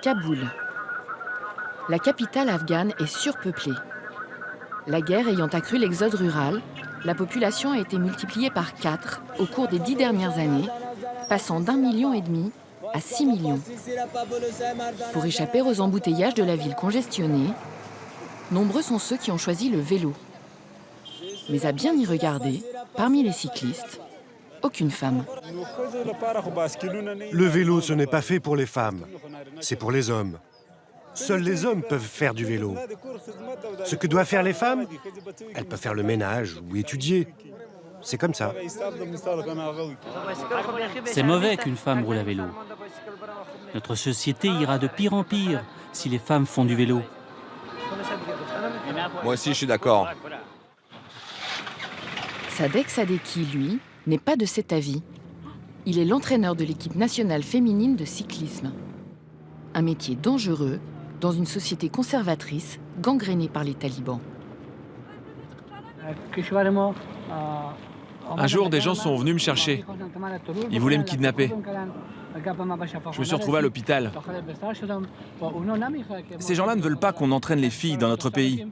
Kaboul. La capitale afghane est surpeuplée. La guerre ayant accru l'exode rural, la population a été multipliée par 4 au cours des 10 dernières années, passant d'1,5 million à 6 millions. Pour échapper aux embouteillages de la ville congestionnée, nombreux sont ceux qui ont choisi le vélo. Mais à bien y regarder, parmi les cyclistes, aucune femme. Le vélo, ce n'est pas fait pour les femmes, c'est pour les hommes. Seuls les hommes peuvent faire du vélo. Ce que doivent faire les femmes, elles peuvent faire le ménage ou étudier. C'est comme ça. C'est mauvais qu'une femme roule à vélo. Notre société ira de pire en pire si les femmes font du vélo. Moi aussi, je suis d'accord. Sadek Sadeki, lui, n'est pas de cet avis. Il est l'entraîneur de l'équipe nationale féminine de cyclisme. Un métier dangereux dans une société conservatrice gangrénée par les talibans. Un jour, des gens sont venus me chercher. Ils voulaient me kidnapper. Je me suis retrouvé à l'hôpital. Ces gens-là ne veulent pas qu'on entraîne les filles dans notre pays.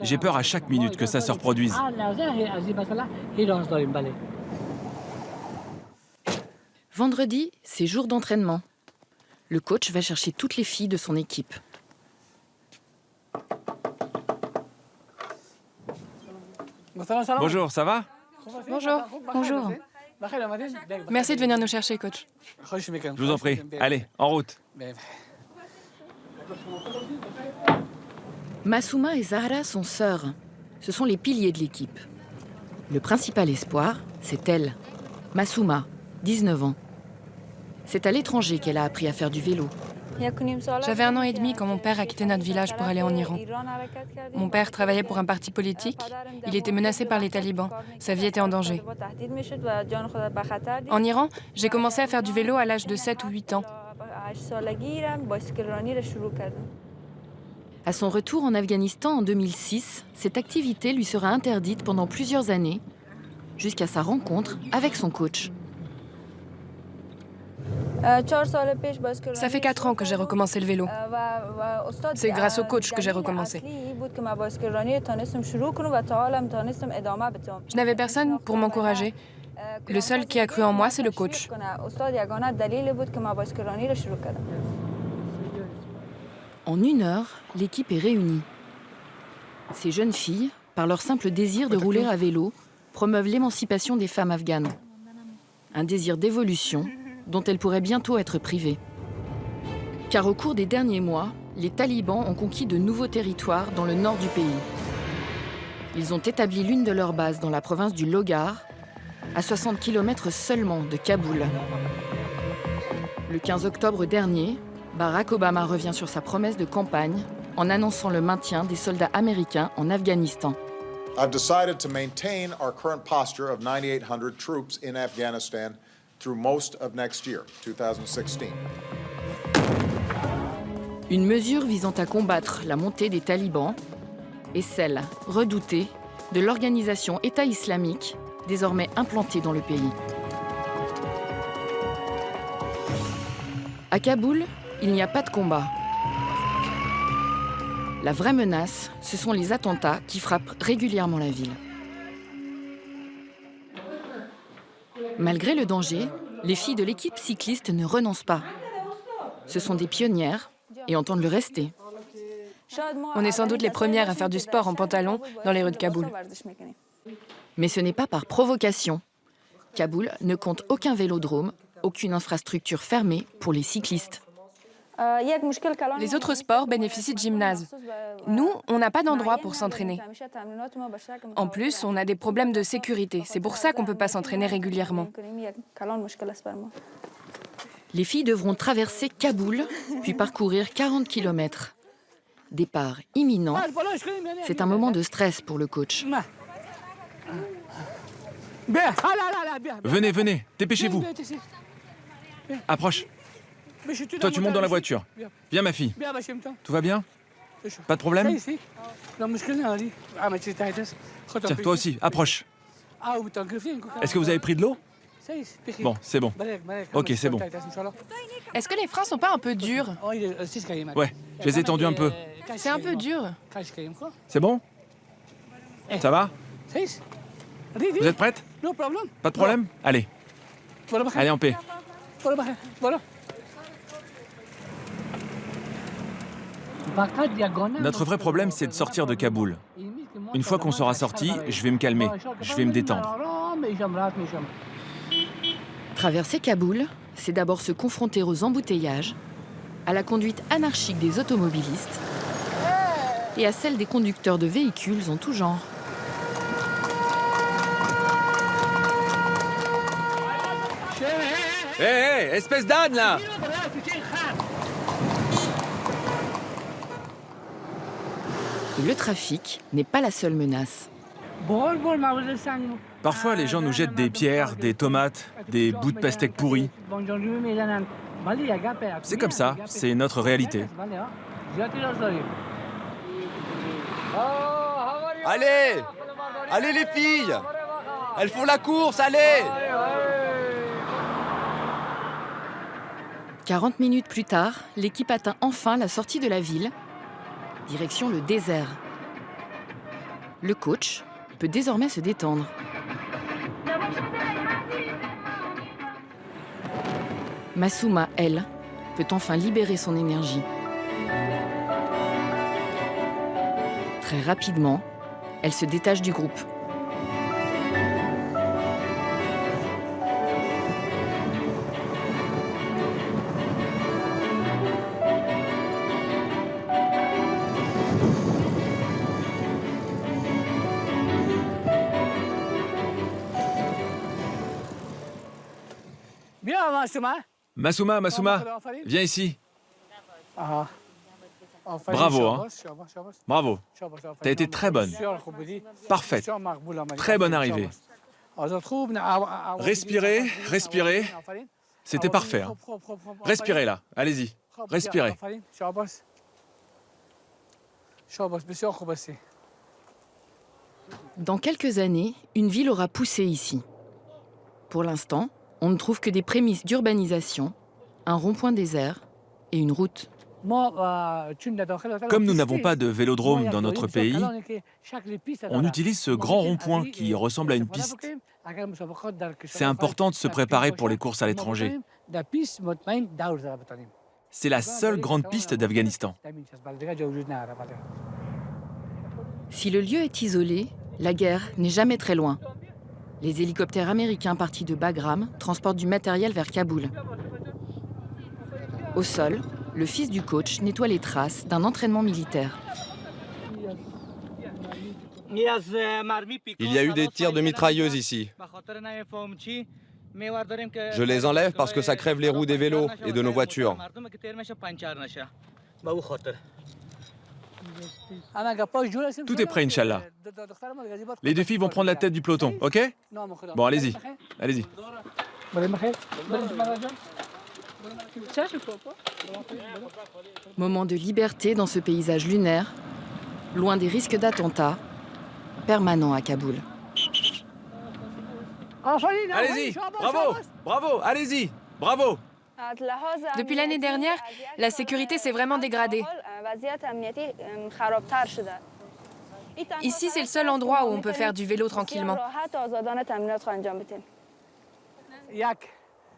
J'ai peur à chaque minute que ça se reproduise. Vendredi, c'est jour d'entraînement. Le coach va chercher toutes les filles de son équipe. Bonjour, ça va? Bonjour. Bonjour. Merci de venir nous chercher, coach. Je vous en prie. Allez, en route. Massouma et Zahra sont sœurs. Ce sont les piliers de l'équipe. Le principal espoir, c'est elle, Massouma, 19 ans. C'est à l'étranger qu'elle a appris à faire du vélo. J'avais 1 an et demi quand mon père a quitté notre village pour aller en Iran. Mon père travaillait pour un parti politique. Il était menacé par les talibans. Sa vie était en danger. En Iran, j'ai commencé à faire du vélo à l'âge de 7 ou 8 ans. À son retour en Afghanistan en 2006, cette activité lui sera interdite pendant plusieurs années, jusqu'à sa rencontre avec son coach. Ça fait 4 ans que j'ai recommencé le vélo. C'est grâce au coach que j'ai recommencé. Je n'avais personne pour m'encourager. Le seul qui a cru en moi, c'est le coach. En 1 heure, l'équipe est réunie. Ces jeunes filles, par leur simple désir de rouler à vélo, promeuvent l'émancipation des femmes afghanes. Un désir d'évolution dont elles pourraient bientôt être privées. Car au cours des derniers mois, les talibans ont conquis de nouveaux territoires dans le nord du pays. Ils ont établi l'une de leurs bases dans la province du Logar, à 60 km seulement de Kaboul. Le 15 octobre dernier, Barack Obama revient sur sa promesse de campagne en annonçant le maintien des soldats américains en Afghanistan. I've decided to maintain our current posture of 9,800 troops in Afghanistan through most of next year, 2016. Une mesure visant à combattre la montée des talibans et celle, redoutée, de l'organisation État islamique, désormais implantée dans le pays. À Kaboul, il n'y a pas de combat. La vraie menace, ce sont les attentats qui frappent régulièrement la ville. Malgré le danger, les filles de l'équipe cycliste ne renoncent pas. Ce sont des pionnières et entendent le rester. On est sans doute les premières à faire du sport en pantalon dans les rues de Kaboul. Mais ce n'est pas par provocation. Kaboul ne compte aucun vélodrome, aucune infrastructure fermée pour les cyclistes. Les autres sports bénéficient de gymnases. Nous, on n'a pas d'endroit pour s'entraîner. En plus, on a des problèmes de sécurité. C'est pour ça qu'on ne peut pas s'entraîner régulièrement. Les filles devront traverser Kaboul, puis parcourir 40 km. Départ imminent. C'est un moment de stress pour le coach. Venez, venez, dépêchez-vous. Approche. Toi, tu montes dans la voiture. Viens, ma fille. Tout va bien? Pas de problème? Tiens, toi aussi, approche. Est-ce que vous avez pris de l'eau? Bon, c'est bon. Ok, c'est bon. Est-ce que les freins sont pas un peu durs? Ouais, je les ai tendus un peu. C'est un peu dur. C'est bon? Ça va? Vous êtes prête? Pas de problème? Allez. Allez en paix. Notre vrai problème, c'est de sortir de Kaboul. Une fois qu'on sera sorti, je vais me calmer, je vais me détendre. Traverser Kaboul, c'est d'abord se confronter aux embouteillages, à la conduite anarchique des automobilistes et à celle des conducteurs de véhicules en tout genre. Hé, hé, espèce d'âne, là! Le trafic n'est pas la seule menace. Parfois, les gens nous jettent des pierres, des tomates, des bouts de pastèque pourris. C'est comme ça, c'est notre réalité. Allez! Allez les filles! Elles font la course, allez! 40 minutes plus tard, l'équipe atteint enfin la sortie de la ville, direction le désert. Le coach peut désormais se détendre. Massouma, elle, peut enfin libérer son énergie. Très rapidement, elle se détache du groupe. Massouma, viens ici. Bravo, hein. Bravo. T'as été très bonne. Parfaite. Très bonne arrivée. Respirez, respirez. C'était parfait. Hein. Respirez là, allez-y. Respirez. Dans quelques années, une ville aura poussé ici. Pour l'instant, on ne trouve que des prémices d'urbanisation, un rond-point désert et une route. Comme nous n'avons pas de vélodrome dans notre pays, on utilise ce grand rond-point qui ressemble à une piste. C'est important de se préparer pour les courses à l'étranger. C'est la seule grande piste d'Afghanistan. Si le lieu est isolé, la guerre n'est jamais très loin. Les hélicoptères américains partis de Bagram transportent du matériel vers Kaboul. Au sol, le fils du coach nettoie les traces d'un entraînement militaire. Il y a eu des tirs de mitrailleuses ici. Je les enlève parce que ça crève les roues des vélos et de nos voitures. Tout est prêt, Inch'Allah. Les deux filles vont prendre la tête du peloton, ok? Bon, allez-y. Allez-y. Moment de liberté dans ce paysage lunaire, loin des risques d'attentats, permanents à Kaboul. Allez-y. Bravo. Bravo. Allez-y. Bravo. Depuis l'année dernière, la sécurité s'est vraiment dégradée. Ici, c'est le seul endroit où on peut faire du vélo tranquillement.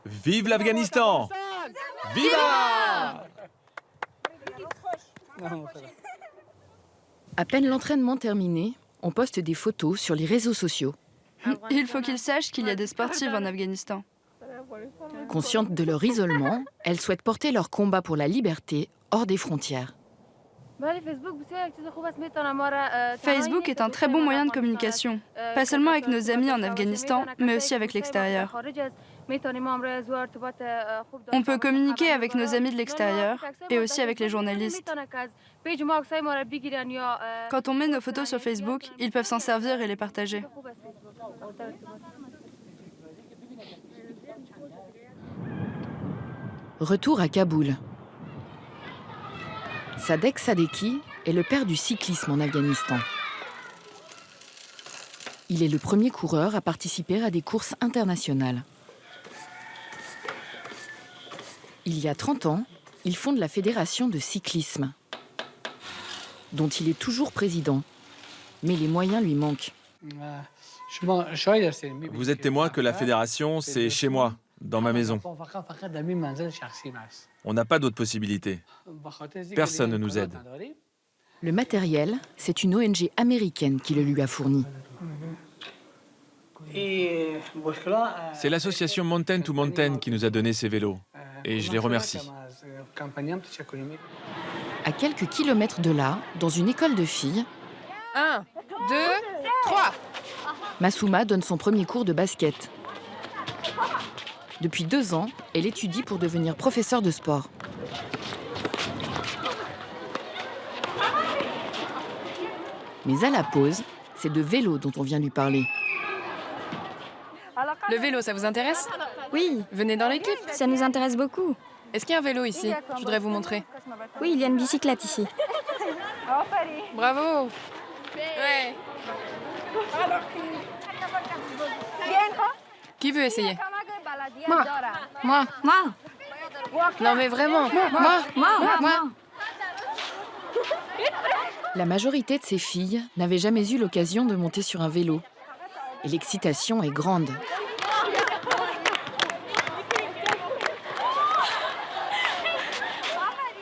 Vive l'Afghanistan! Viva! À peine l'entraînement terminé, on poste des photos sur les réseaux sociaux. Il faut qu'ils sachent qu'il y a des sportives en Afghanistan. Conscientes de leur isolement, elles souhaitent porter leur combat pour la liberté hors des frontières. Facebook est un très bon moyen de communication, pas seulement avec nos amis en Afghanistan, mais aussi avec l'extérieur. On peut communiquer avec nos amis de l'extérieur et aussi avec les journalistes. Quand on met nos photos sur Facebook, ils peuvent s'en servir et les partager. Retour à Kaboul. Sadek Sadeki est le père du cyclisme en Afghanistan. Il est le premier coureur à participer à des courses internationales. Il y a 30 ans, il fonde la Fédération de cyclisme, dont il est toujours président. Mais les moyens lui manquent. Vous êtes témoin que la fédération, c'est chez moi, dans ma maison. On n'a pas d'autre possibilité. Personne ne nous aide. Le matériel, c'est une ONG américaine qui le lui a fourni. C'est l'association Mountain to Mountain qui nous a donné ces vélos. Et je les remercie. À quelques kilomètres de là, dans une école de filles, 1, 2, 3. Massouma donne son premier cours de basket. Depuis 2 ans, elle étudie pour devenir professeure de sport. Mais à la pause, c'est de vélo dont on vient lui parler. Le vélo, ça vous intéresse? Oui, Venez dans l'équipe. ça nous intéresse beaucoup. Est-ce qu'il y a un vélo ici? Je voudrais vous montrer. Oui, il y a une bicyclette ici. Bravo. Ouais. Qui veut essayer? Moi. Moi. Non mais vraiment. Moi. La majorité de ces filles n'avaient jamais eu l'occasion de monter sur un vélo. Et l'excitation est grande.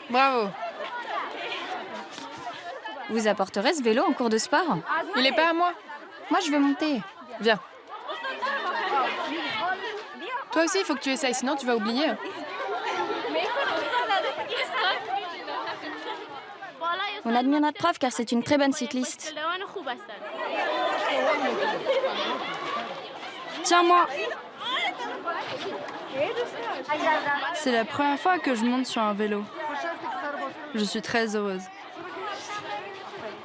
Bravo. Vous apporterez ce vélo en cours de sport? Il est pas à moi. Moi, je veux monter. Viens. Toi aussi, il faut que tu essayes, sinon tu vas oublier. On admire notre prof car c'est une très bonne cycliste. Tiens, moi. C'est la première fois que je monte sur un vélo. Je suis très heureuse.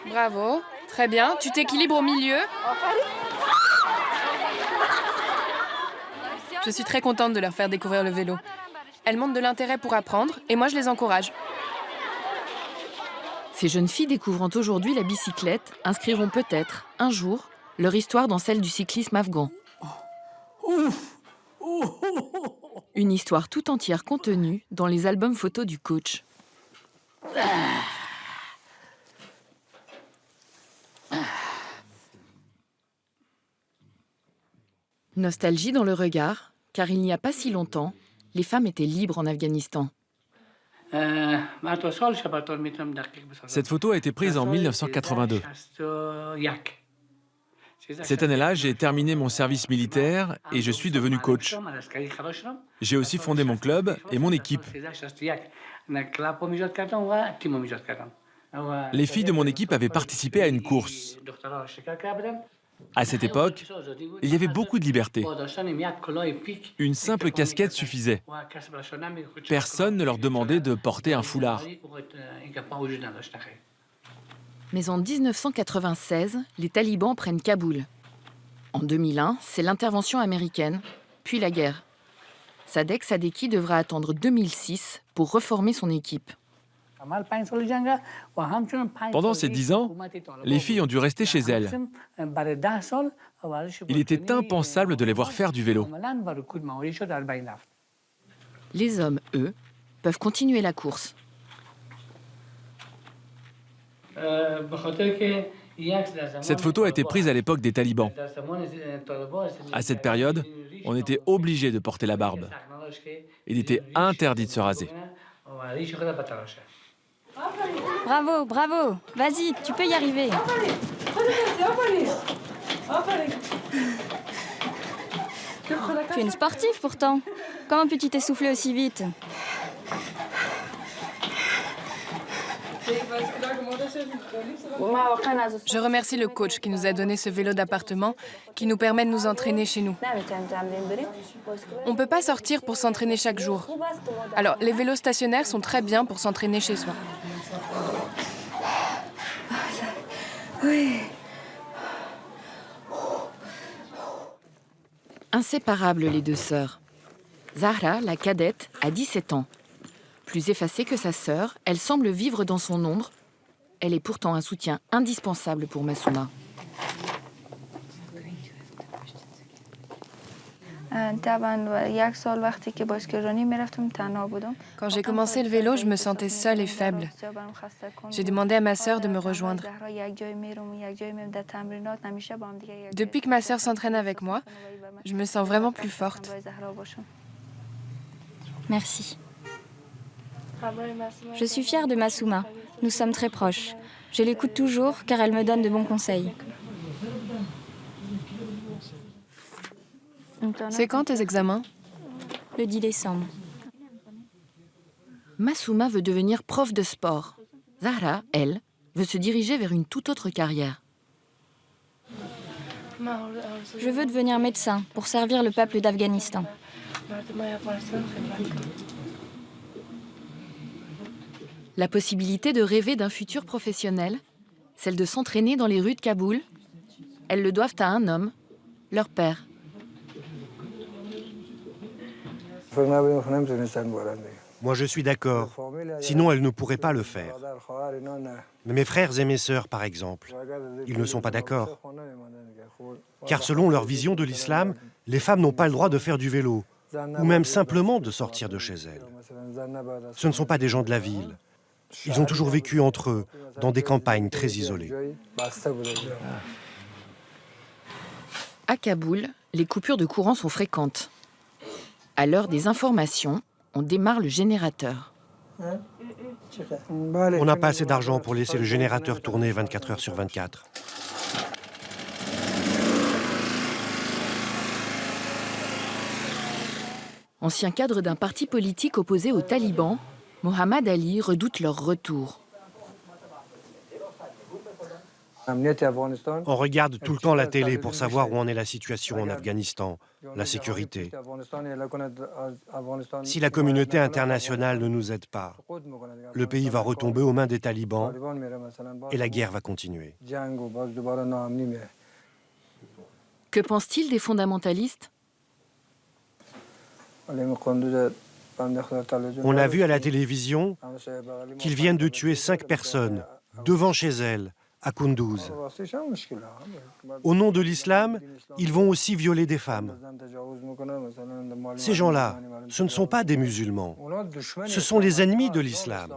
Bravo. Très bien. Tu t'équilibres au milieu. Je suis très contente de leur faire découvrir le vélo. Elles montrent de l'intérêt pour apprendre et moi je les encourage. Ces jeunes filles découvrant aujourd'hui la bicyclette inscriront peut-être, un jour, leur histoire dans celle du cyclisme afghan. Une histoire tout entière contenue dans les albums photos du coach. Nostalgie dans le regard, car il n'y a pas si longtemps, les femmes étaient libres en Afghanistan. Cette photo a été prise en 1982. Cette année-là, j'ai terminé mon service militaire et je suis devenu coach. J'ai aussi fondé mon club et mon équipe. Les filles de mon équipe avaient participé à une course. À cette époque, il y avait beaucoup de liberté. Une simple casquette suffisait. Personne ne leur demandait de porter un foulard. Mais en 1996, les talibans prennent Kaboul. En 2001, c'est l'intervention américaine, puis la guerre. Sadek Sadeki devra attendre 2006 pour reformer son équipe. Pendant ces 10 ans, les filles ont dû rester chez elles. Il était impensable de les voir faire du vélo. Les hommes, eux, peuvent continuer la course. Cette photo a été prise à l'époque des talibans. À cette période, on était obligé de porter la barbe. Il était interdit de se raser. Bravo, bravo. Vas-y, tu peux y arriver. Tu es une sportive pourtant. Comment peux-tu t'essouffler aussi vite? Je remercie le coach qui nous a donné ce vélo d'appartement qui nous permet de nous entraîner chez nous. On ne peut pas sortir pour s'entraîner chaque jour. Alors, les vélos stationnaires sont très bien pour s'entraîner chez soi. Inséparables les deux sœurs. Zahra, la cadette, a 17 ans. Plus effacée que sa sœur, elle semble vivre dans son ombre. Elle est pourtant un soutien indispensable pour Massouma. Quand j'ai commencé le vélo, je me sentais seule et faible. J'ai demandé à ma sœur de me rejoindre. Depuis que ma sœur s'entraîne avec moi, je me sens vraiment plus forte. Merci. Je suis fière de Massouma. Nous sommes très proches. Je l'écoute toujours car elle me donne de bons conseils. C'est quand tes examens? Le 10 décembre. Massouma veut devenir prof de sport. Zahra, elle, veut se diriger vers une toute autre carrière. Je veux devenir médecin pour servir le peuple d'Afghanistan. La possibilité de rêver d'un futur professionnel, celle de s'entraîner dans les rues de Kaboul, elles le doivent à un homme, leur père. Moi, je suis d'accord. Sinon, elle ne pourrait pas le faire. Mais mes frères et mes sœurs, par exemple, ils ne sont pas d'accord. Car selon leur vision de l'islam, les femmes n'ont pas le droit de faire du vélo, ou même simplement de sortir de chez elles. Ce ne sont pas des gens de la ville. Ils ont toujours vécu entre eux, dans des campagnes très isolées. À Kaboul, les coupures de courant sont fréquentes. À l'heure des informations, on démarre le générateur. On n'a pas assez d'argent pour laisser le générateur tourner 24 heures sur 24. Ancien cadre d'un parti politique opposé aux talibans, Mohammad Ali redoute leur retour. On regarde tout le temps la télé pour savoir où en est la situation en Afghanistan, la sécurité. Si la communauté internationale ne nous aide pas, le pays va retomber aux mains des talibans et la guerre va continuer. Que pense-t-il des fondamentalistes ? On a vu à la télévision qu'ils viennent de tuer 5 personnes devant chez elles, à Kunduz. Au nom de l'islam, ils vont aussi violer des femmes. Ces gens-là, ce ne sont pas des musulmans. Ce sont les ennemis de l'islam.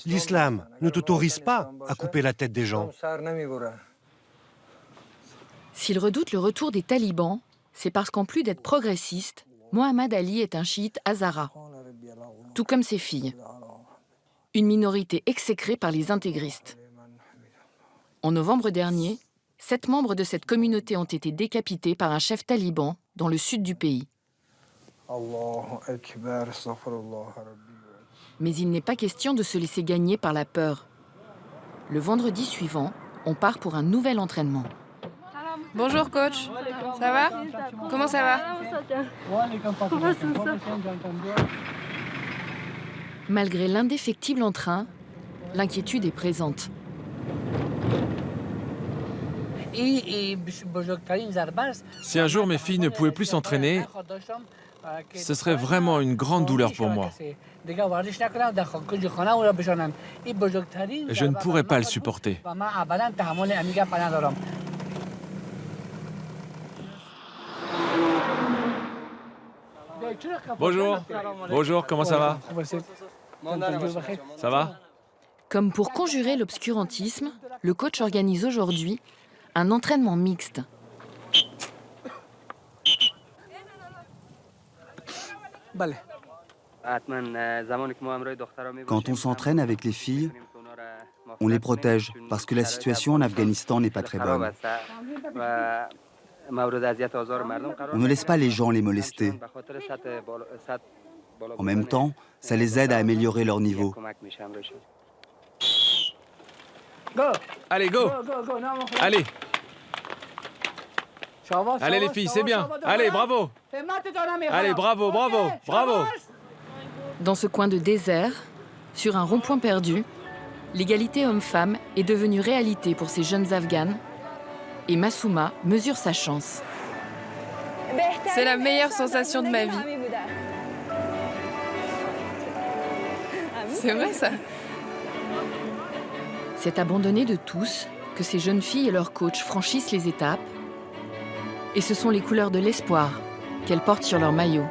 L'islam ne t'autorise pas à couper la tête des gens. S'il redoute le retour des talibans, c'est parce qu'en plus d'être progressiste, Mohammad Ali est un chiite Hazara, tout comme ses filles. Une minorité exécrée par les intégristes. En novembre dernier, 7 membres de cette communauté ont été décapités par un chef taliban dans le sud du pays. Mais il n'est pas question de se laisser gagner par la peur. Le vendredi suivant, on part pour un nouvel entraînement. Bonjour coach, ça va? Comment ça va? Malgré l'indéfectible entrain, l'inquiétude est présente. Si un jour mes filles ne pouvaient plus s'entraîner, ce serait vraiment une grande douleur pour moi. Je ne pourrais pas le supporter. Bonjour. Bonjour, comment ça va? Ça va? Comme pour conjurer l'obscurantisme, le coach organise aujourd'hui un entraînement mixte. Quand on s'entraîne avec les filles, on les protège parce que la situation en Afghanistan n'est pas très bonne. On ne laisse pas les gens les molester. En même temps, ça les aide à améliorer leur niveau. Allez, go! Allez! Allez les filles, c'est bien! Allez, bravo! Allez, bravo, bravo, bravo! Dans ce coin de désert, sur un rond-point perdu, l'égalité homme-femme est devenue réalité pour ces jeunes Afghanes et Massouma mesure sa chance. C'est la meilleure sensation de ma vie. C'est vrai ça? C'est abandonné de tous que ces jeunes filles et leurs coachs franchissent les étapes. Et ce sont les couleurs de l'espoir qu'elles portent sur leur maillot.